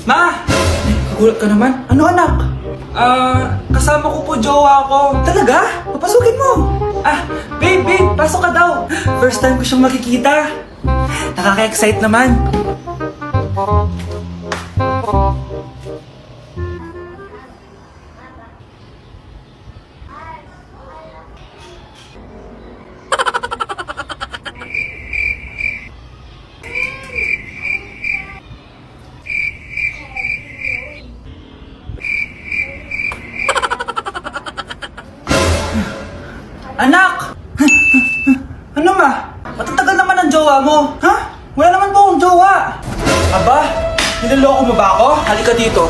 Ma! Nagulat ka naman? Ano anak? Kasama ko po jowa ko. Talaga? Papasukin mo. Babe, pasok ka daw. First time ko siyang makikita. Nakaka-excite naman. Anak! Ano ma? Matatagal naman ang jowa mo. Ha? Wala naman po akong jowa. Aba, niloloko mo ba ako? Halika dito.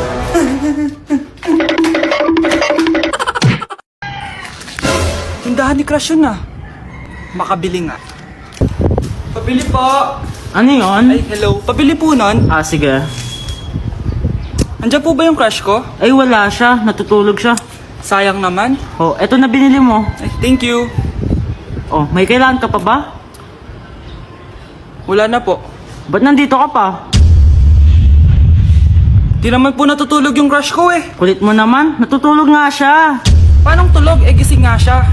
Tindahan ni Crush yun Makabili nga. Pabili po. Ano yun? Ay, hello. Pabili po nun. Sige. Andiyan po ba yung crush ko? Ay, wala siya. Natutulog siya. Sayang naman. Oh, eto na binili mo. Ay, thank you. Oh, may kailangan ka pa ba? Wala na po. Ba't nandito ka pa? Di naman po natutulog yung crush ko eh. Kulit mo naman. Natutulog nga siya. Paanong tulog? Gising nga siya.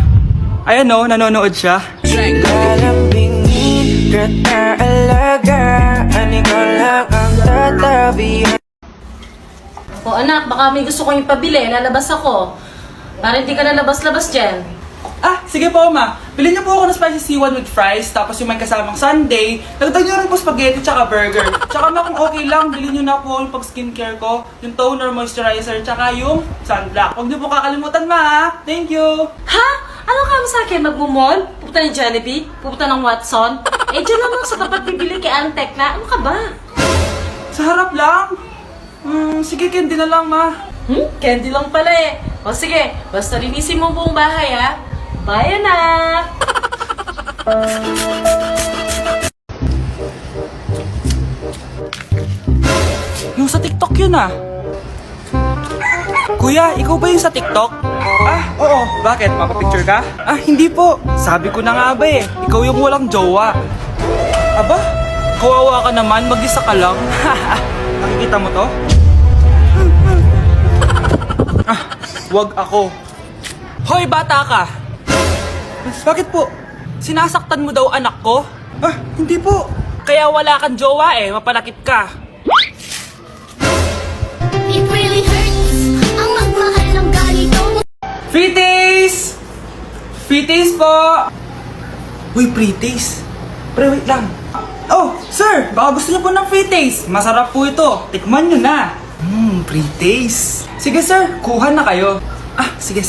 Ayan nanonood siya. Kalambingin, alagaan, ikaw lang ang tatabihan. O anak, baka may gusto kong ipabili. Lalabas ako. Para hindi ka lalabas-labas dyan. Sige po ma. Bilhin niyo po ako ng spicy seaweed with fries, tapos yung may kasamang sundae. Dagdag niyo rin po spaghetti tsaka burger. Tsaka ma, kung okay lang, bilhin niyo na po yung pag skincare ko, yung toner, moisturizer, tsaka yung sunblock. Huwag niyo po kakalimutan ma. Thank you. Ha? Ano ka sa akin? Magmumall? Pupunta ng Jollibee? Pupunta ng Watson? Dyan lang sa tapat bibili kay Antec na. Ano ka ba? Sa harap lang. Sige, candy na lang ma. Candy lang pala eh. O sige, basta linisin mo buong bahay ha. Bye anak! Yung sa TikTok yun Kuya, ikaw ba yung sa TikTok? Oo. Bakit? Mapapicture ka? Hindi po. Sabi ko na nga ba eh. Ikaw yung walang jowa. Aba? Kawawa ka naman, mag-isa ka lang. Nakikita mo to? Wag ako. Hoy, bata ka! Bakit po? Sinasaktan mo daw anak ko? Hindi po. Kaya wala kang jowa eh, mapalakit ka. It really hurts ang magmahal ng ganito. Free taste! Free taste po! Uy, free taste? Pre, wait lang. Oh, sir! Baka gusto niyo po ng free taste. Masarap po ito. Tikman niyo na. Free taste. Sige, sir. Kuha na kayo. Sige.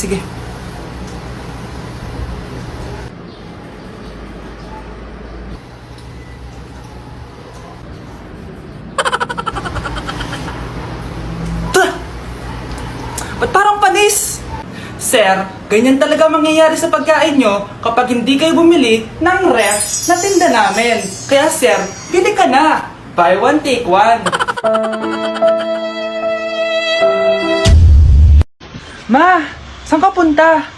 Ba't parang panis? Sir, ganyan talaga mangyayari sa pagkain nyo kapag hindi kayo bumili ng ref na tinda namin. Kaya sir, bili ka na. Buy one, take one. Ma, saan ka punta?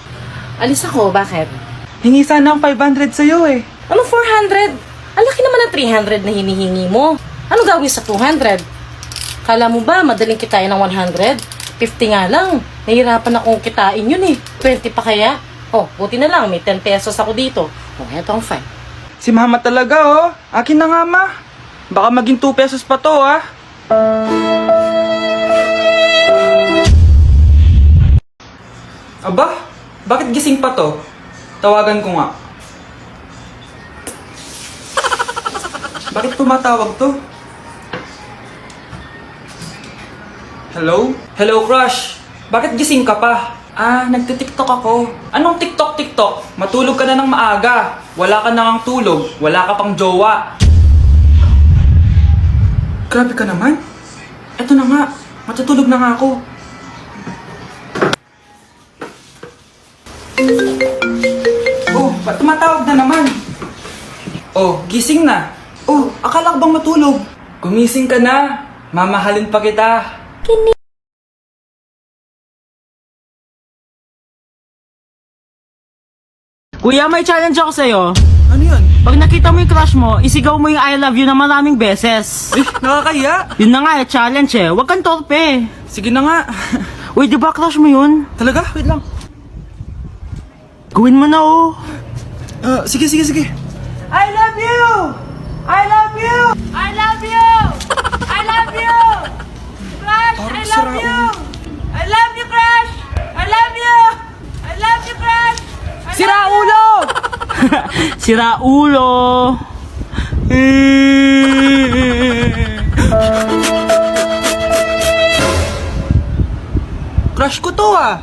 Alis ako, bakit? Hingi sana ang 500 sa'yo eh. Ano 400? Ang laki naman ng 300 na hinihingi mo. Ano gawin sa 200? Kala mo ba madaling kitain ng 100? 50 nga lang. Nahihirapan akong kitain yun eh. 20 pa kaya? Buti na lang. May 10 pesos ako dito. Eto ang 5. Si mama talaga Akin na nga ma. Baka maging 2 pesos pa to Aba, bakit gising pa to? Tawagan ko nga. Bakit tumatawag to? Hello? Hello, crush. Bakit gising ka pa? Nagtitiktok ako. Anong TikTok? Matulog ka na ng maaga. Wala ka na ngang tulog. Wala ka pang jowa. Grabe ka naman. Eto na nga. Matutulog na nga ako. Ba't tumatawag na naman? Gising na. Akala ko bang matulog? Gumising ka na. Mamahalin pa kita. Kuya, may challenge ako sa'yo. Ano yun? Pag nakita mo yung crush mo, isigaw mo yung I love you na maraming beses. Eh, nakakahiya. Yun na nga challenge Huwag kang torpe. Sige na nga. Uy, di ba crush mo yun? Talaga? Wait lang. Gawin mo na Sige. I love you! I love you! I love you! I love you! Crush, Parang I love you! I love you, Crush! I love you! I love you, Crush! Sira ulo! Sira ulo! Crush ko to ah.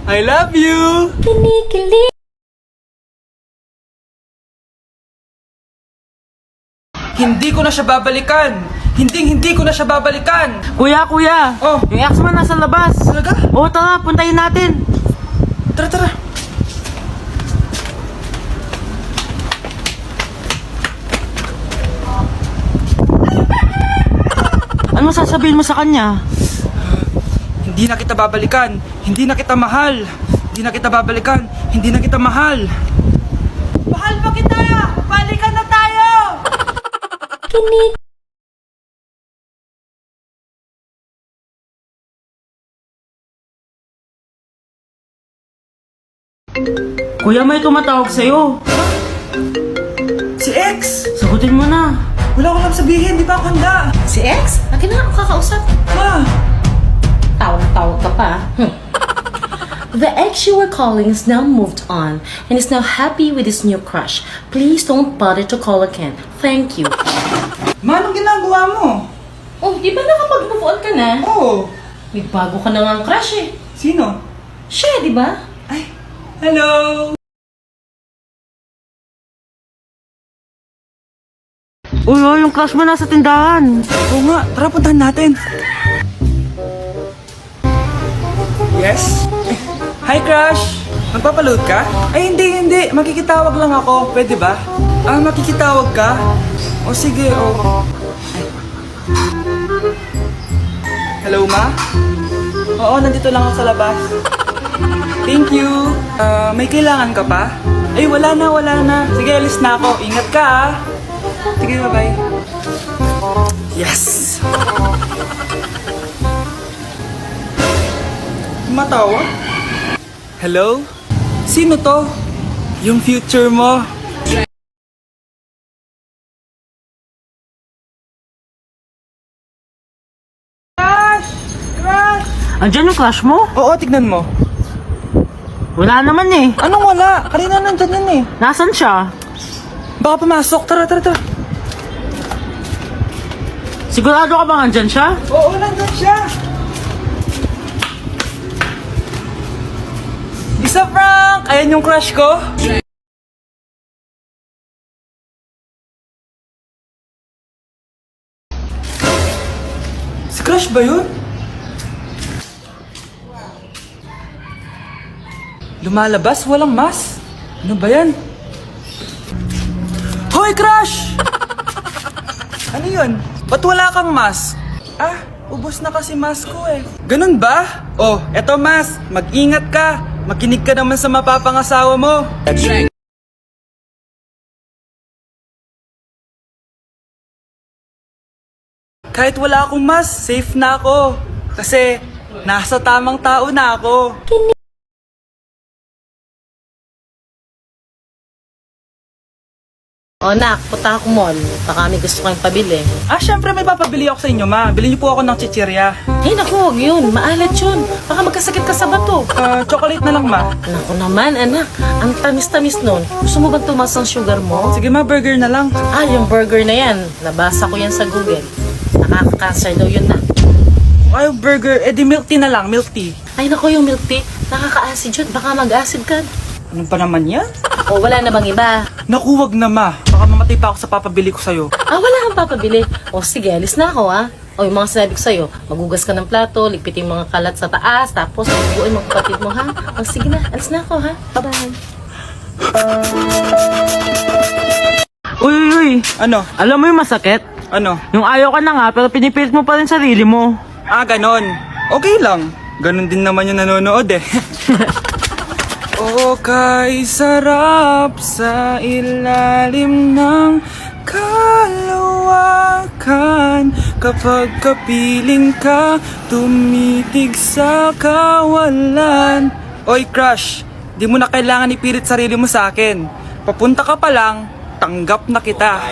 I love you! Hindi ko na siya babalikan. Hindi ko na siya babalikan. Kuya! Oh. Yung ex mo nasa labas! Talaga? Oo, tara, puntayin natin! Tara. Ano sasabihin mo sa kanya? Hindi na kita babalikan. Hindi na kita mahal. Hindi na kita babalikan. Hindi na kita mahal. Mahal pa kita! Balikan na tayo! Kuya, may tumatawag sa'yo. Si X! Sagutin mo na. Wala ko lang sabihin. Di pa ako handa. Si X? Akin na ako kakausap. Ma! Tawag-tawag ka pa. The ex you were calling is now moved on and is now happy with his new crush. Please don't bother to call again. Thank you. Ma, anong ginagawa mo? Oh, di ba nakapag-move on ka na? Oo. May bago ka na nga crush eh. Sino? Siya, di ba? Ay, hello! Uy, yung crush mo nasa tindahan. Oo nga, tara puntahan natin. Yes? Hi, Crush! Magpapaload ka? Ay, hindi. Makikitawag lang ako. Pwede ba? Makikitawag ka? O sige, Hello, Ma? Oo, nandito lang ako sa labas. Thank you. May kailangan ka pa? Ay, wala na. Sige, alis na ako. Ingat ka, Sige, bye-bye. Yes! Matawa? Hello? Sino to? Yung future mo? Crush! Andyan yung crush mo? Oo, tignan mo. Wala naman Anong wala? Kanina nandyan yun eh. Nasaan siya? Baka pumasok. Tara. Sigurado ka bang andyan siya? Oo, nandyan siya. Isa Frank! Ayan yung crush ko. Si crush ba yun? Lumalabas, walang mas. Ano ba yan? Hoy, crush! Ano yun? Ba't wala kang mas? Ubos na kasi mas ko eh. Ganun ba? Oh, eto mas. Mag-ingat ka. Makinig ka naman sa mapapangasawa mo. Kahit wala akong mas, safe na ako. Kasi nasa tamang tao na ako. O nak, punta ako mall. Baka may gusto kang pabili. Syempre may papabili ako sa inyo, ma. Bilhin niyo po ako ng chichirya. Eh naku, huwag yun. Maalat yun. Baka magkasakit ka sa bato. Chocolate na lang, ma. Naku naman, anak. Ang tamis-tamis nun. Gusto mo bang tumas ang sugar mo? Sige, ma, burger na lang. Yung burger na yan. Nabasa ko yan sa Google. Nakaka-cancer daw yun na. Ay, burger. Di milk tea na lang, milk tea. Ay naku, yung milk tea. Nakaka-acid yun. Baka mag-acid ka. Ano pa naman yan? O wala na bang iba? Naku, wag na, ma. Baka mamatay pa ako sa papabili ko sa'yo. Wala kang papabili. O sige, alis na ako O yung mga sinabi ko sa'yo, magugas ka ng plato, ligpitin yung mga kalat sa taas, tapos maguguin mga kapatid mo, ha? O sige na, alis na ako, ha? Bye-bye. Uy. Ano? Alam mo yung masakit? Ano? Yung ayaw ka na nga, pero pinipilit mo pa rin sarili mo. Ganon. Okay lang. Ganon din naman yung nanonood eh. O kay sarap sa ilalim ng kalawakan. Kapag kapiling ka, tumitig sa kawalan. Oy crush, di mo na kailangan ipilit sarili mo sa akin. Papunta ka pa lang, tanggap na kita.